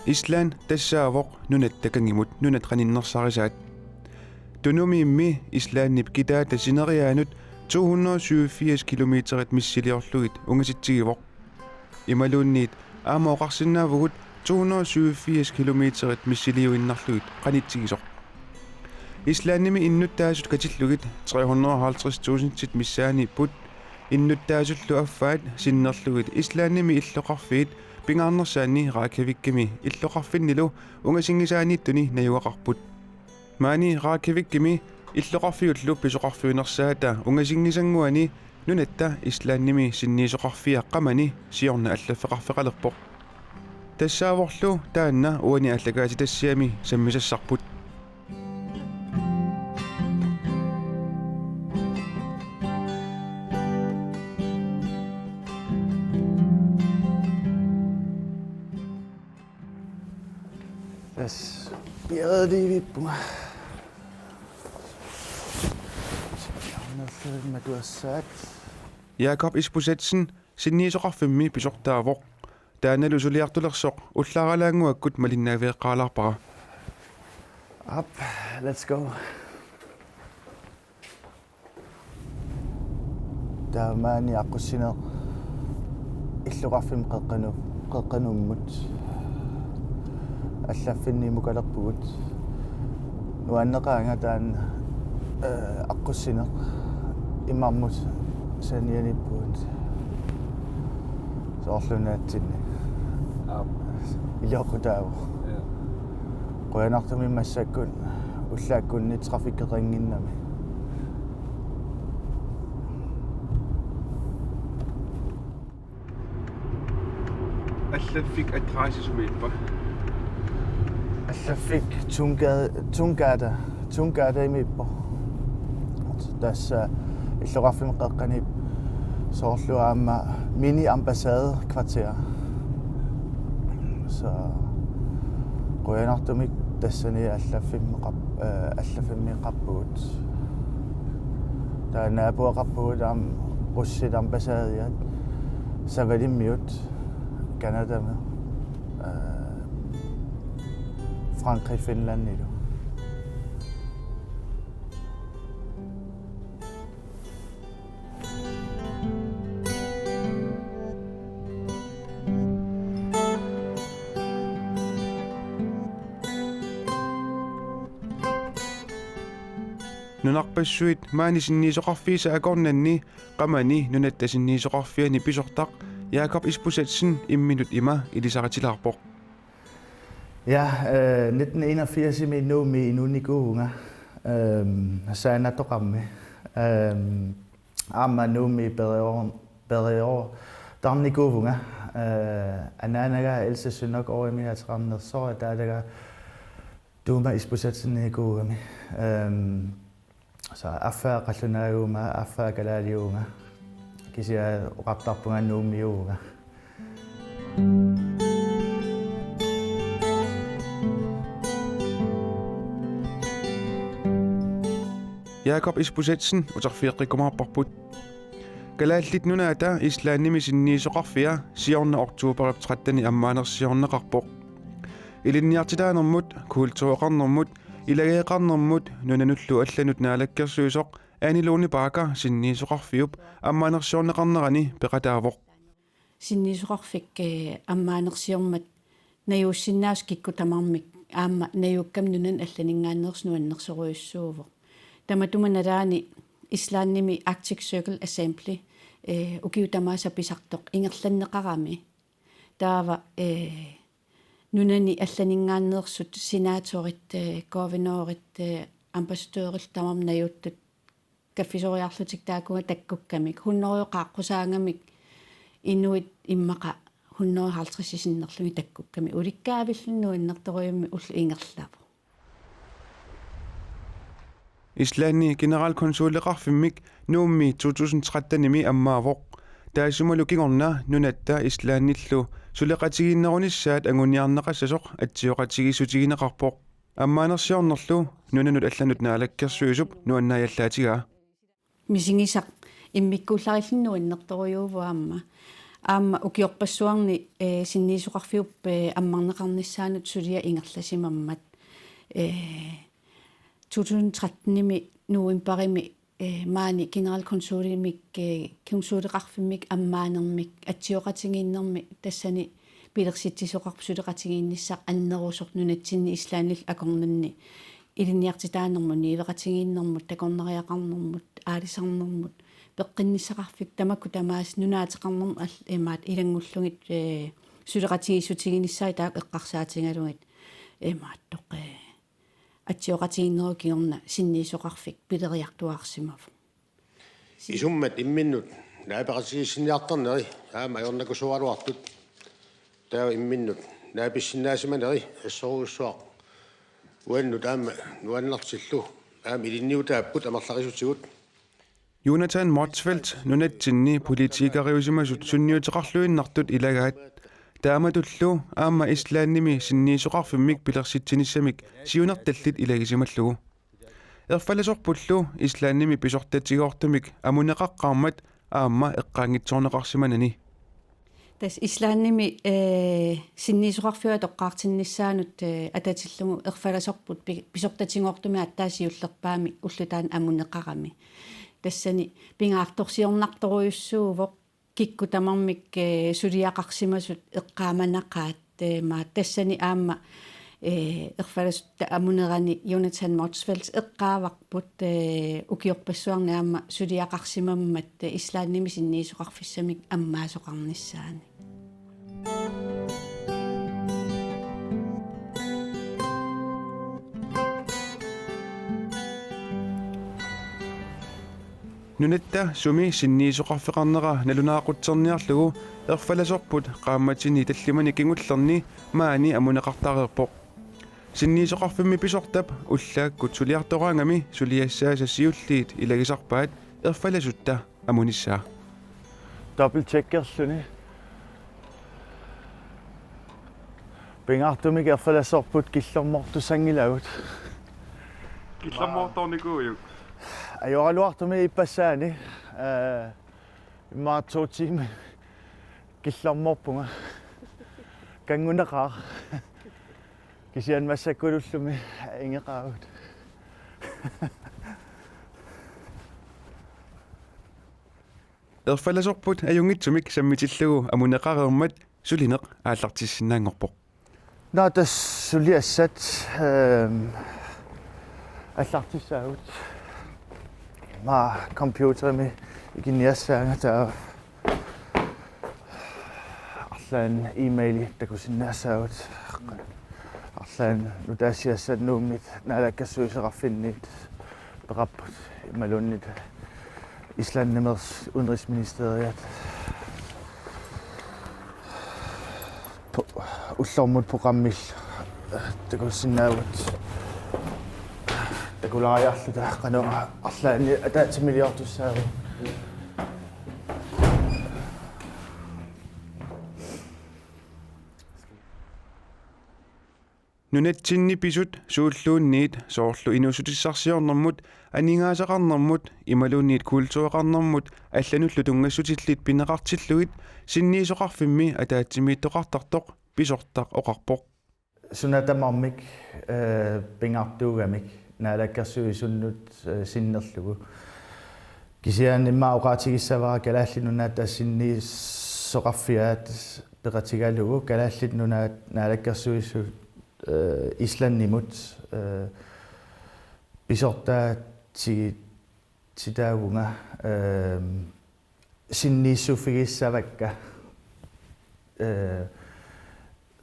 Island tassaavoq nunat takangimut nunat qaninnersarisaat tunumi immi Islandnip kitaa tasineriaanut 287 kilometerit missiliorlugit ungasittigivoq imaluunniit aamooqarsinnaavugut 287 kilometerit missiliuinnarlugit qanittigisoq Islandnimi innuttaasut katillugit 350,000 tit missaaniipput innuttaasullu affaat sinnerlugit Islandnimi illoqarfiit pingaarnersaanni Reykjavikkimi illoqarfinnilu ungasingisaaniittuni najuaqarput maani Reykjavikkimi illoqarfiullu pisoqarfiunersaata ungasingisanguani nunatta Islandnimi sinniisoqarfiaqqamani siorna allafeqarfeqalerpoq тассааворлу таанна уани аллагаати тассиами саммисассарпут Yes, bjerget det vi på. Med du har sagt. Jakob Ispusetsen sinniisoqarfimmi pisortaavoq taanalu suliartulersoq ullaaralaanguakkut malinnaavieqqaalarpara. Up, let's go. Taamaani aqussiner illuqarfim qeqqanummut аллаффинни мукалерпугут нуаннеqaanga таан аққуссинеқ имармут санианиппуут соорлунаатсинни илиоқутааву қуянартуми массаккун уллааккунни трафиккеқангиннами аллаффик атраасисумииппа Allafik Tungada imippo. Tässä illuqarfim qeqqanip soorluaamma mini ambassadekvarter. Så qoyanartumik tassani allafimmi qappuut. Der naboaqappuut russit ambassadiat savalimmiut Canada med. Frankrig, Finland nu. Nunarpassuit maani sinniisoqarfiisa akornanni qamani nunatta sinniisoqarfiani pisortaq Jakob Ispusetsen imminut ima ilisaratilarpoq Ja, 1981 med Nomi Nuniguunga. Sana toqammi. Amma Nomi bedre Damniguunga. Ananaga Else Sønok over mig at ramme så der der Duma Ispusetsen Niguunga. Så affa qallunaaguuma affa kalaliuunga. Kisia uqartarpunga Nomiuunga. Jakob Ispusetsen utarfiiqqikumаарparput kalaallit nunaata Islandnimi sinniisoqarfia siorna oktober 13 ammaanersiorneqarpoq ilinniartilaanermut kultuoqarnermut ilageeqarnermut nunanullu allanut naalakkersuusoq aaniluuni paaka sinniisoqarfiup ammaanersiorneqarnerani peqataavoq sinniisoqarfik ammaanersiormat najuussinnaas kikkutamarmik aamma najuukkam nunan allaningaannersnuannersoruissuuvoq Tamatumanaani Islandnimi Arctic Circle Assembly ukiutamaasa pisartoq ingerlanneqarami taava nunani allaningaanneersut senaatorit governorit ambassadørit tamam najuttut kaffisoriarlutik taakuga takkukkamik 100 qaaqqusaagamik inuit immaqa 150 isinnerlumi takkukkami ulikkaavillunnu innertoriummi ullu ingerlaavu Islandni generalkonsuleqarfimmik nuummi 2013 ammaavoq taasumalu kingorna nunatta Islandnillu suleqatiginnerunissaat anguniarneqassasoq atsioqatigisutigineqarpoq ammaanersiornerlu nunanut allanut naalakkersuisup nuannaajallaatigaa misingisaq immikkuullarillinnu innertoriuuvuaamma аама укиорпассуарни синниисоқарфиуп аммарнеқарнissaanут сулия ингерласимаммат 2013-ними нуимпарими маани генералконсулимик кунсуулеқарфиммик аммаанермик атсиоқатингииннерми тассани пилерситсисоқарпсулеқатингииннссақ аннерусоқ нунатсинни ислаанил акорнанни илиниартитаанерму ниивеқатингииннэрмут такорнериақарнэрмут аалисарнэрмут пеққинниссақарфик тамакку тамаас нунаатеқарнерм эмаат илангуллугит сулеқатигиссутигиниссаа таак эққарсаатингалугит эмаат тоқэ атсиоқатииннеру киорна синниисоқарфик пилериартуаарсимав исуммат имминнут наапеқатигиссиниартарнери аама аёрнакусуалуартут таа имминнут нааписсинаасиманери ассоруссуақ уанну таама нуаннартиллу аама илинниутааппут амерларисутигут Jonathan Motzfeldt nunatsinni politikariusimasut sunniuteqarluinnartut ilagaat taamatullu aama islaannimi sinniisoqarfimmik pilersittinissamik siunertallit ilagisimallugu erfalasorpullu islaannimi pisortatigoortumik amuneqaqqaarmat aama eqqaangitsoorneqarsimanani тас ислаанними синниисоқарфиуа тоққаартиннissaanут ататиллугу ерфаласорпут писортатингоортуми аттаасиуллерпаами уллутаан амунеқарами тассани пингаарторсиорнарторуйуссуувоқ кикку тамармик сулиақарсимасут эққааманаққаат ма тассани аама ерфаласутта амунерани Jonathan Motzfeldt эққааварпут укиорпассуарни аама сулиақарсимаммат ислаанними синниисоқарфиссамик аммаасоқарнissaани Nunetta sumi sinniisoqarfeqarnera nalunaaqutserniarlugu erfalasorput qaammatini tallimani kingullerni maani amuneqartareerpoq sinniisoqarfimmi pisortap ullaakkut suliartoraangami suliassaasassiulliit ilagisarpaat erfalasutta amunissaa Dobbeltjekkersluni. Pingaartumik erfalasorput killermortusangilagut. killermortornikuujuk Ajoraluartumi ipassaani imma 2 timer killermorpunga kanguneqaar kisian massakulullumi ingeqaagut erfalasorput ajungitsumik sammitillugu amuneqareermat sulineq aallartissinnaangorpoq naatas suliassat аллартиссаагут ма компьютерми игинниассаангата арлаан имейли такусиннаасаагут арлаан нутаасиассат нууммит наалаккассуисеқарфиннит пеқарпут ималуннит Исланднэмерс Udenrigsministeriet уллормут программил такусиннаавут такулариарлута канаа арлаани атаатимилиортуссаагу nunatsinni pisut suulluunniit soorlu inusutissarsiornermut aningaasaqarnermut imaluunniit kultuuqarnermut аллануллу тунгассутиллит пинеқартиллугит синниисоқарфимми атаатсимииттоқартартоқ писортақ оқарпоқ сунатамармик пингартуугамик наалаккерсуисуннут синнерлугу кисиааннимаа оqaатигиссавара калааллинунаат тассиннииссоқарфиаат пеқатигалугу калааллинунаат наалаккерсуиссут исланнимут писортаати титаагунга синнииссуффигиссавакка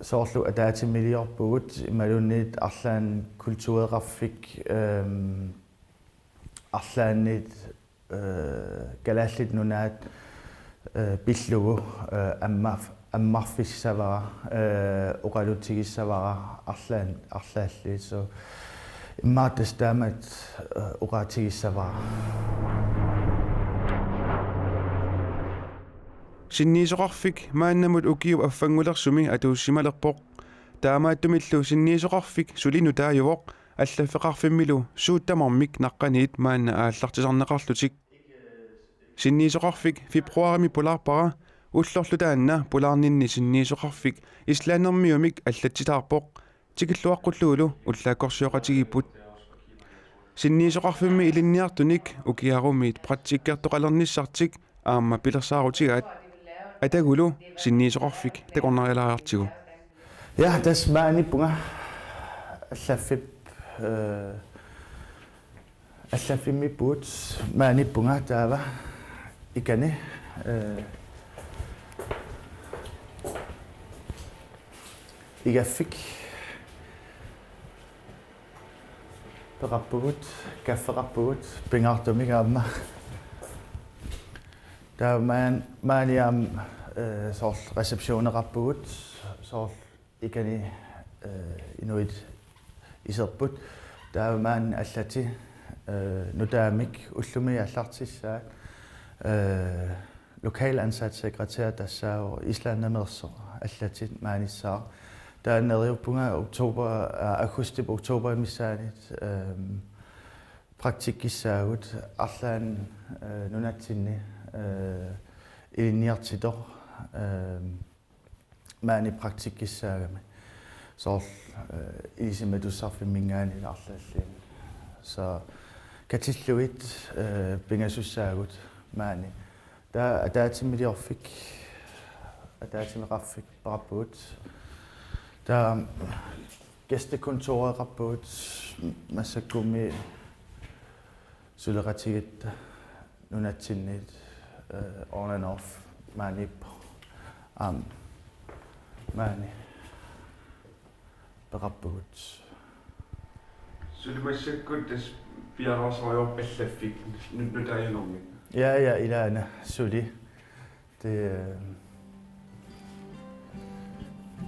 соорлу атаатимилиорпугут ималунниит арлаан культуреқарфик арлааннит калааллит нунаат пиллугу аммарфиссавара оқалутигиссавара арлаалли со иммаатас таамат оқаатигиссавара синниисоқарфик мааннамут укиу аффангулерсуми атууссималерпоқ таамааттумиллу синниисоқарфик сулину таажувоқ аллаффеқарфиммилу сууттамармик наққаниит маанна ааллартисарнеқарлутик синниисоқарфик фебруарими поларпара уллорлу таанна пулаарнинни синниисоқарфик ислаанермиумик аллатситаарпоқ тикиллуаққуллуулу уллааккорсиоқатигиппут синниисоқарфимми илинниартуник укиарумиит практиккертоқалерниссартик аама пилерсаарутигаат атагулу синниисоқарфик такорнариалааартигу Ja, das maani punga allafimmi puut maani punga taava ikani igaffik perappugut kafferappugut pingaartumik aamma taa maani aam soorl receptionerappugut soorl ikani inuit iserput taamaan allati nutaamik ullumi allartissaa lokal ansat sekretær tassaa islandamerso allati maanissaa taaneriuppunga oktober august oktober missaanit praktikkissaagut arlaan nunatsinni iliniartitor maani praktikkissaagami soorl iisimadussarfimmingaani arlalliin så katilluit pingasusaagut maani ataatimidiorfik ataatimiqarfik parappuut taa gæstekontoreqarpuut massakkummi suleratigitta nunatsinniit on and off maani maani perappuut сулимассаккут тас пиарасориорпаллаффик нутаянорми ja ilaana suli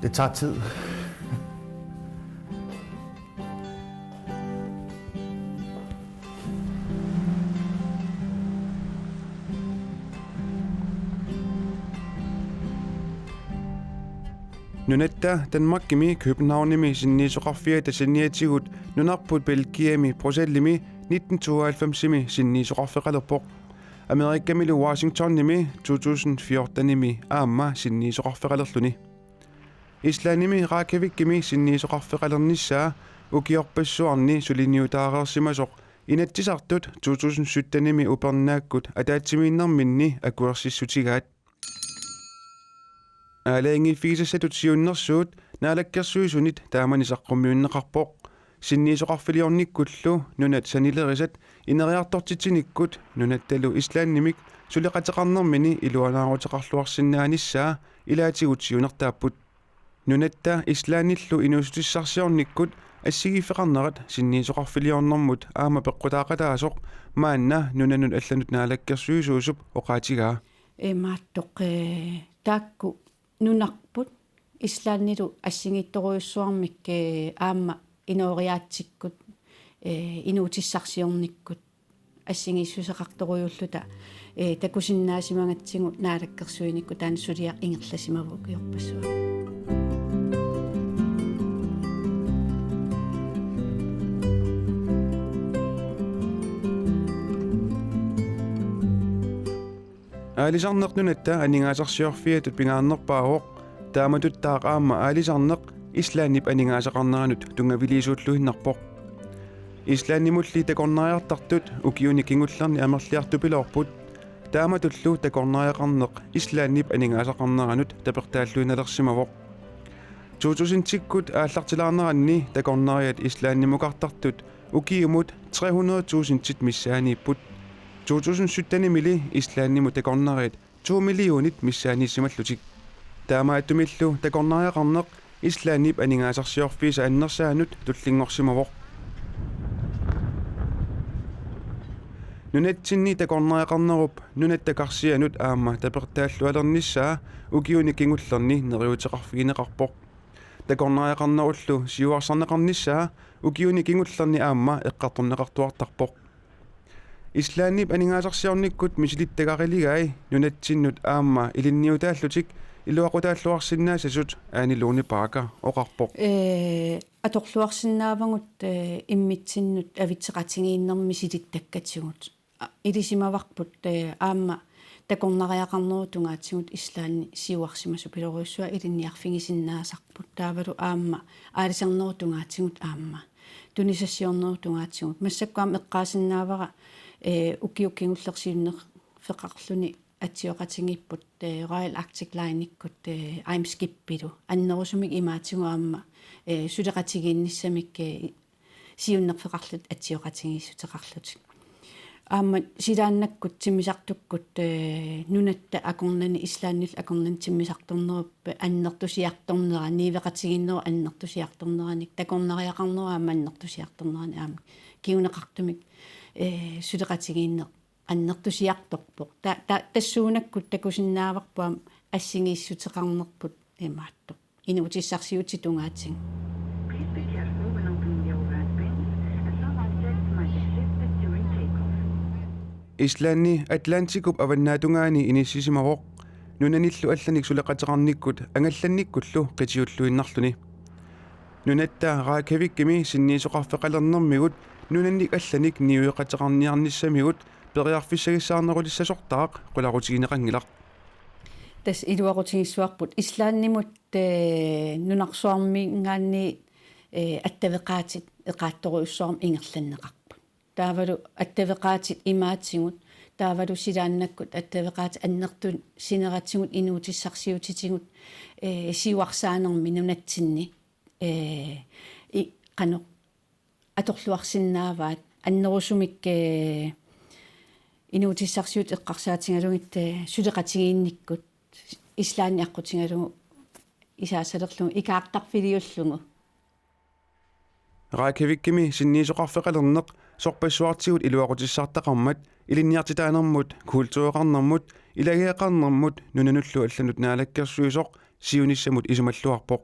det tager tid. Nunetta Danmarkimi Københavnimi sinniisoqarfia tasanniatigut nunarput Belgiami Bruxellimi 1992-imi sinniisoqarfeqalerpoq Amerikkamilu Washingtonnimi 2014-imi aamma sinniisoqarfeqalerluni Islanimi Reykjavikkimi sinniisoqarfeqalernissaa ukiorpassuarni suliniutaareersimasoq inattisartut 2017-imi upernaakkut ataatimiinnerminni akuersissutigaat Alaingiffigisasatut siunnersuut naalakkersuisunit taamanisaqqumiunneqarpoq sinniisoqarfiliornikkullu nunat sanilerisat ineriartortitinikkut nunattalu islaannimik suliqateqarnermini iluanaaruteqarluarsinnaanissaa ilaatigut siunertaapput nunatta islaannillu inuusutissarsiornikkut ассигиффеқарнерат синниисоқарфилиорнэрмут аама пеққутаақатаасоқ маанна нунанут алланут наалаккерсуисуусуп оқаатигаа мааттоқ таакку нунарпут ислааннилу ассигитторуйуссуармик аама инориаатсиккут инуутиссарсиорниккут ассигиссусеқарторуйуллута такусиннаасимагатсигу наалаккерсуиникку таан сулиақ ингерласимаву киорпассуа аалисарнеқнунатта анингаасарсиорфиатут пингааннерпаавоқ тааматуттаақ аама аалисарнеқ ислааннип анингаасақарнеранут тунгавилиисууллуиннарпоқ ислааннимулли такорнариартартут укиуни кингулларни амерлиартупилоорпут тааматуллу такорнариақарнеқ ислааннип анингаасақарнеранут тапертааллуиналерсимавоқ 2000-тиккут ааллартилаарнеранни такорнариат ислааннимукартартут укиумут 300,000 тит миссаанииппут 2017-мили ислаанниму такорнариат 2 миллионит миссааниссималлутик таамааттумиллу такорнариақарнеқ ислааннип анингаасарсиорфиса аннерсаанут туллингорсимавоқ нунатсинни такорнариақарнеруп нунаттакарсианут аама тапертааллуалернissaа укиуни кингуллерни нериутеқарфигинеқарпоқ такорнариақарнеруллу сиуарсарнеқарнissaа укиуни кингуллерни аама эққарторнеқартуартарпоқ ислааннип анингаасарсиорниккут мисилиттагарилигай нунатсиннут аама илинниутааллутик илуақутааллуарсиннаасасут аанилууни паака оқарпоқ аторлуарсинаавангут иммитсиннут авитсеқатингииннэрми силиттаккатсигут илисимаварпут аама такорнариақарнерутунгаатсигут ислаанни сиуарсимасу пилоруйссуа илинниарфигисиннаасарпут таавалу аама аалисарнерутунгаатсигут аама тунисассиорнерутунгаатсигут массаккуам эққаасиннаавара укиуккингуллерсиуннер феқарлуни атсиоқатингиппут Royal Arctic Line-иккут аимскиппилу аннерусумик имаатигу аама сулеқатигиинниссамик сиуннерфеқарлут атсиоқатингиссутеқарлутик аама силааннаккут тиммисартуккут нунатта акорнани ислааннил акорнани тиммисарторнеруппа аннертусиарторнера нивеқатигиннеру аннертусиарторнераник такорнариақарнеру аама аннертусиарторнерани аама киунеқартумик сулеқатигииннер аннертусиарторпоқ тассуунаккут такусиннааварпуам ассигииссутеқарнерпут имааттоқ инуутиссарсиути тунгаатсин Ислаанни Атлантикуп аваннаатунгаани иниссисимавоқ нунаниллу алланик сулеқатеқарниккут ангалланниккуллу қитиуллуиннарлуни нунатта раакавиккими синниисоқарфеқалернэрмигут нунанник алланик ниуеқатеқарниарниссамигут периарфиссагиссаарнерулиссасортаақ қуларутигинеқангилақ тас илуарутигиссуарпут ислааннимут нунарсуармингаанни аттавеқаатит эқаатторуйуссуарм ингерланнеқарпут таавалу аттавеқаатит имаатсигут таавалу силааннаккут аттавеқаат аннертун синератсигут инуутиссарсиутитигут сиуарсаанерми нунатсинни қано аторлуарсиннааваат аннерусумик инуутиссарсиут эққарсаатингалугит сулеқатигиинниккут ислаанни аққутингалугу исаасалерлугу икаартарфилиуллугу раакавиккими синниисоқарфеқалернеқ сорпассуартигут илуақутиссартақармат илинниартитаанермут культуреқарнермут илагеэқарнермут нунануллу алланут наалаккерсуисоқ сиуниссамут исумаллуарпоқ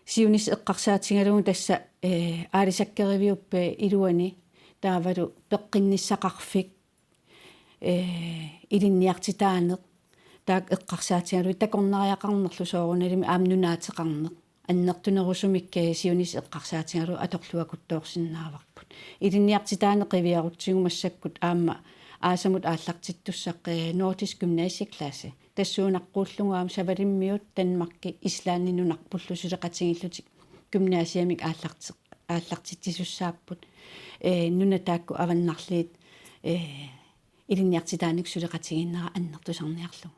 сиунис эққарсаатингалугу тасса аалисаккеривиуппе илуани таавалу пеққинниссақарфик илинниартитаанеқ таак эққарсаатингалуи такорнариақарнерлу сооруналими аамнунаатеқарнеқ аннертунерусумик сиунис эққарсаатингалу аторлуакуттоорсиннааварпут илинниартитаанеқ ивиарутсигу массаккут аама аасамут ааллартиттуссақ нортис гymnasieklasse тассуунаққууллугуам савалиммиут танмарки ислааннинунарпуллу сулеқатигиллутик гymnasiamик ааллартиттисуссааппут нунатаакку аваннарлиит илинниартитааник сулеқатигиннера аннертусарниарлу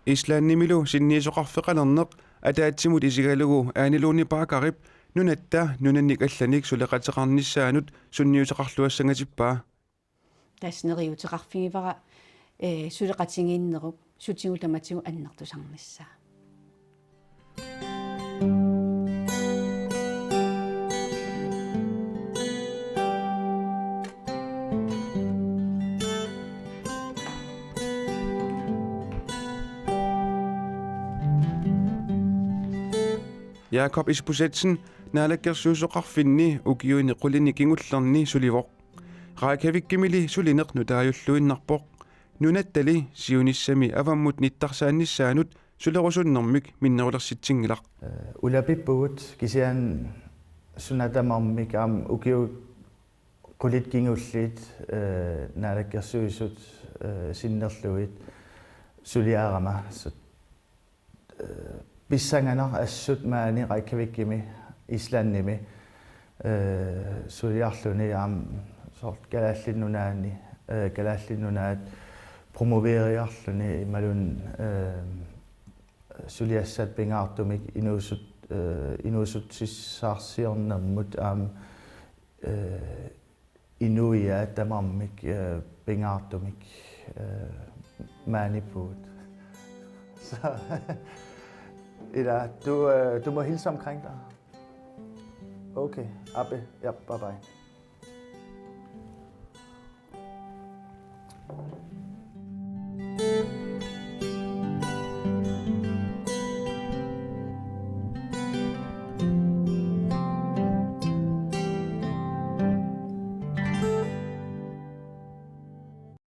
ислааннимилу синниисоқарфеқалернеқ атаатсимут исигалугу аанилууни паакарип нунатта нунанник алланик сулеқатеқарниссаанут сунниутеқарлуассангатиппаа таснериутеқарфигивара сулеқатигииннеруп сутигутаматигу аннертусарниссаа Jakob Isbusetsen naalakkersuusoqarfinni ukiuini qulini kingullerni sulivoq raakavikkimili sulineq nutaajulluinnarpoq nunattali siunissami avammut nittarsaannissaanut sulerusunnermik minnerulersitsingilaq ulapippugut kisian sunatamarmik am ukiu qulit kingulliit naalakkersuisut sinnerluit suliarama Bissanganer assut maani Reykjavikimi Islandimi suliarluni am sort galallinnunaat promoveriarluni malun suliassat pingaartumik inuusutsissarsiornermut am inuia tamarmik pingaartumik maanipuut Ida, du må hilse omkring dig. Okay, Abbe. Ja, bye bye.